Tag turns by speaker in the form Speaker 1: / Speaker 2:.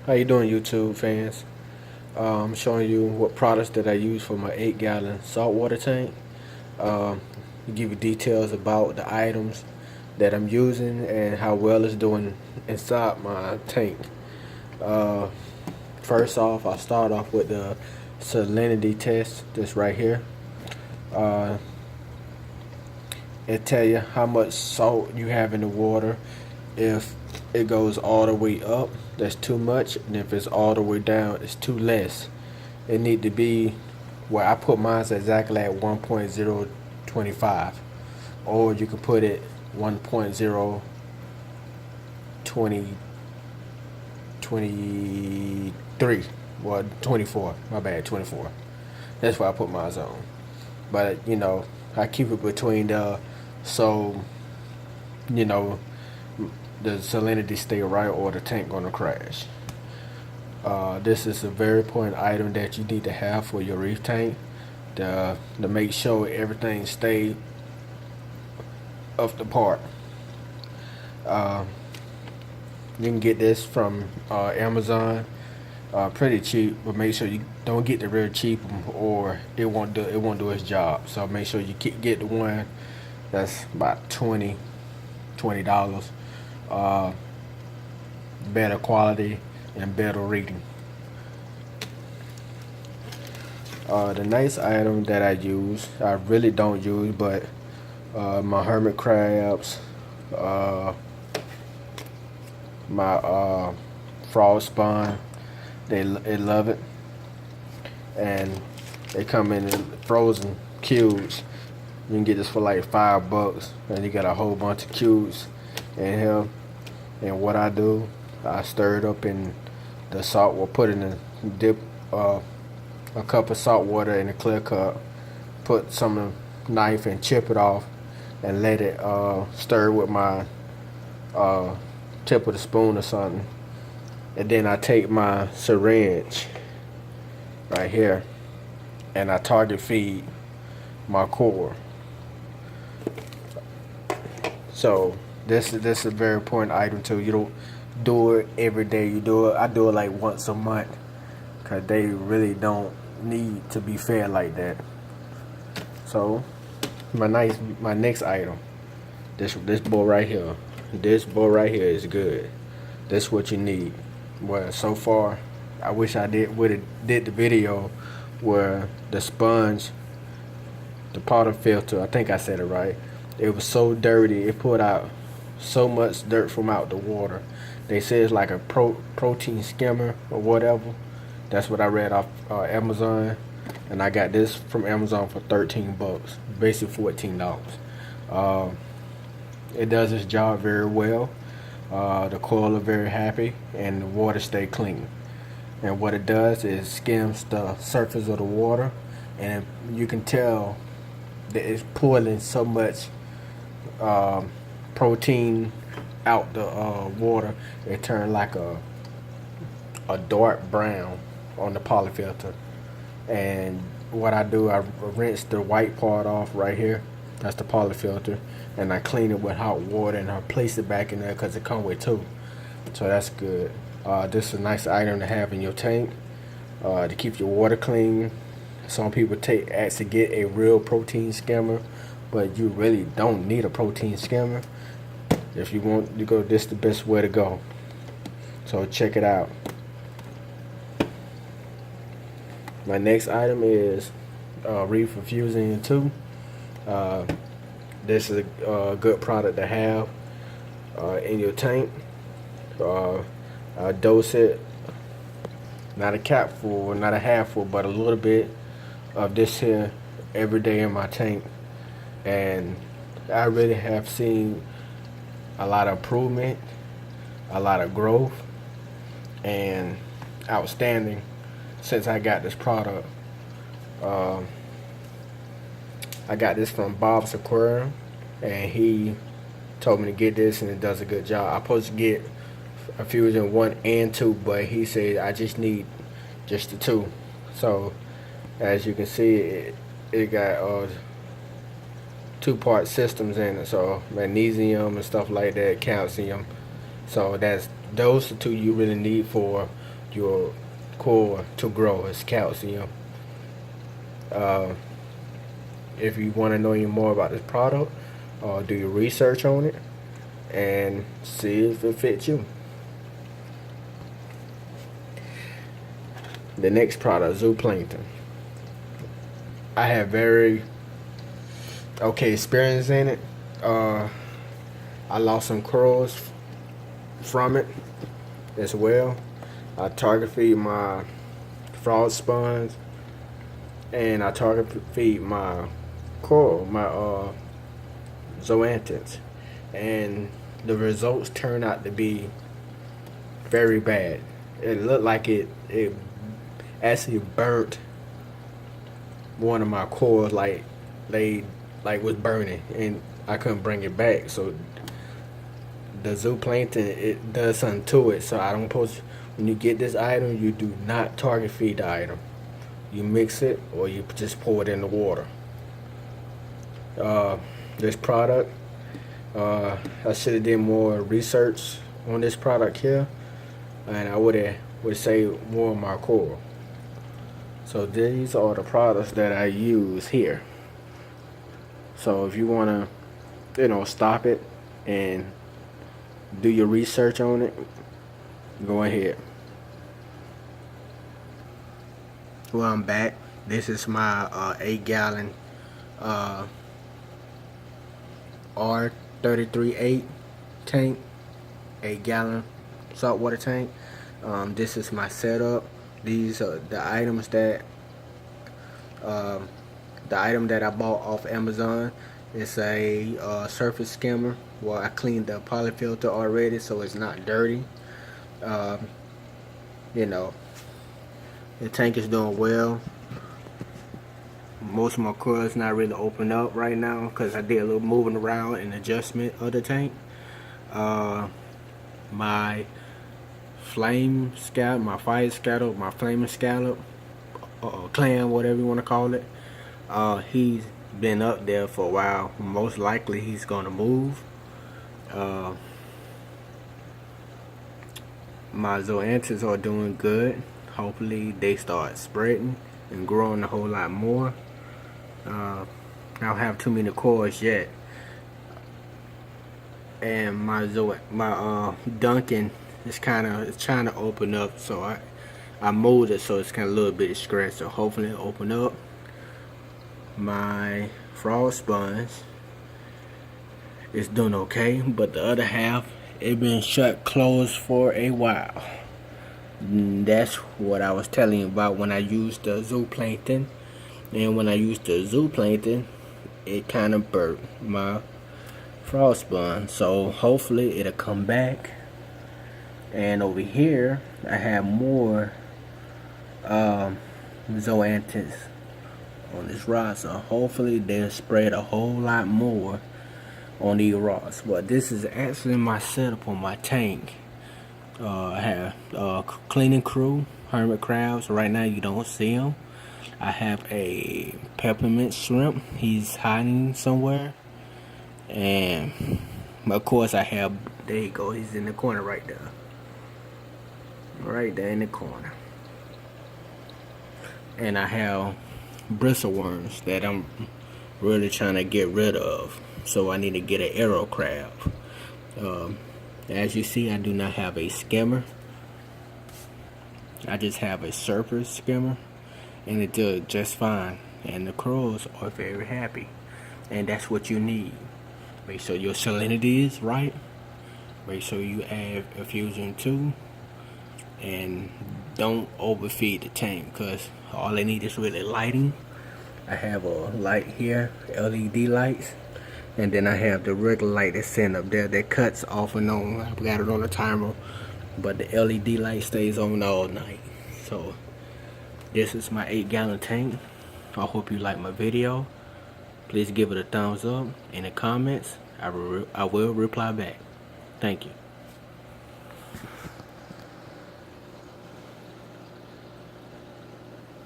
Speaker 1: How you doing, YouTube fans? I'm showing you what products that I use for my 8-gallon saltwater tank. Um, give you details about the items that I'm using and how well it's doing inside my tank. Uh, First off, I'll start off with the salinity test. This right here. Uh, it tell you how much salt you have in the water. If it goes all the way up, that's too much, and if it's all the way down, it's too less. It need to be where I put mine exactly at 1.025, or you can put it 1.023, well 24. My bad, 24. That's where I put mine on. But I keep it between so you know the salinity stay right or the tank gonna crash. This is a very important item that you need to have for your reef tank to make sure everything stay up the part. Uh, you can get this from Amazon, pretty cheap, but make sure you don't get the real cheap or it won't do its job. So make sure you get the one that's about $20. Uh, Better quality and better reading. The next item that I really don't use, but my hermit crabs, uh, my frog spawn, they love it, and they come in frozen cubes. You can get this for like $5, and you got a whole bunch of cubes in here. And what I do, I stir it up in the salt, or put in a dip, a cup of salt water in a clear cup, put some knife and chip it off, and let it stir with my uh, tip of the spoon or something. And then I take my syringe right here, and I target feed my core. So this is a very important item too. You don't do it every day. I do it like once a month, cause they really don't need to be fed like that. So my next item, this bowl right here. This bowl right here is good. That's what you need. Well, so far, I wish I would have did the video where the sponge, the powder filter, I think I said it right. It was so dirty. It put out so much dirt from out the water. They say it's like a protein skimmer or whatever. That's what I read off Amazon, and I got this from Amazon for $13, basically $14. Uh, it does its job very well. The coil are very happy, and the water stay clean. And what it does is skims the surface of the water, and you can tell that it's pulling so much protein out the water. It turned like a dark brown on the polyfilter. And what I do, I rinse the white part off right here. That's the polyfilter, and I clean it with hot water, and I place it back in there because it comes with two. So that's good. This is a nice item to have in your tank to keep your water clean. Some people actually get a real protein skimmer, but you really don't need a protein skimmer. If you want to go, this is the best way to go. So check it out. My next item is Reef Infusing 2. This is a good product to have in your tank. I dose it, not a capful, not a half full, but a little bit of this here every day in my tank, and I really have seen a lot of improvement, a lot of growth, and outstanding since I got this product. I got this from Bob's Aquarium, and he told me to get this, and it does a good job. I'm supposed to get a Fusion 1 and 2, but he said I just need just the 2. So as you can see, it got 2-part systems in it, so magnesium and stuff like that, calcium. So those the two you really need for your core to grow is calcium. If you want to know any more about this product, do your research on it and see if it fits you. The next product, zooplankton. I have very okay experience in it. I lost some corals from it as well. I target feed my frog sponge, and I target feed my coral, my zoanthids, and the results turned out to be very bad. It looked like it actually burnt one of my cores, like was burning, and I couldn't bring it back. So the zooplankton, it does something to it. So I don't post. When you get this item, you do not target feed the item. You mix it, or you just pour it in the water. This product, I should have did more research on this product here, and I would save more of my coral. So these are the products that I use here. So if you want to, stop it and do your research on it, go ahead. Well, I'm back. This is my 8-gallon R33-8 tank, 8-gallon saltwater tank. This is my setup. These are the items that I bought off Amazon. It's a surface skimmer. Well, I cleaned the polyfilter already, so it's not dirty. The tank is doing well. Most of my coils not really open up right now because I did a little moving around and adjustment of the tank. My flame scallop, my fire scallop, my flaming scallop, clam, whatever you want to call it, he's been up there for a while. Most likely he's gonna move. My zoanthids are doing good. Hopefully they start spreading and growing a whole lot more. I don't have too many cores yet, and my Duncan is trying to open up, so I molded it so it's kind of a little bit scratched. So hopefully it'll open up. My frog sponge is doing okay, but the other half it been shut closed for a while. That's what I was telling you about when I used the zooplankton. And when I used the zooplankton, it kind of burnt my frog sponge. So hopefully it'll come back. And over here I have more zoanthids on this rod, so hopefully they'll spread a whole lot more on these rods. But this is actually my setup on my tank. I have cleaning crew, hermit crabs. Right now you don't see them. I have a peppermint shrimp. He's hiding somewhere. And of course I have, there you go, he's in the corner right there. Right there in the corner. And I have bristleworms that I'm really trying to get rid of. So I need to get an arrow crab. As you see, I do not have a skimmer. I just have a surface skimmer, and it does just fine. And the crows are very happy, and that's what you need. Make sure your salinity is right. Make sure you add a fusion too, and don't overfeed the tank, because all they need is really lighting. I have a light here, LED lights. And then I have the regular light that's sitting up there that cuts off and on. I've got it on a timer, but the LED light stays on all night. So this is my 8-gallon tank. I hope you like my video. Please give it a thumbs up. In the comments, I will reply back. Thank you.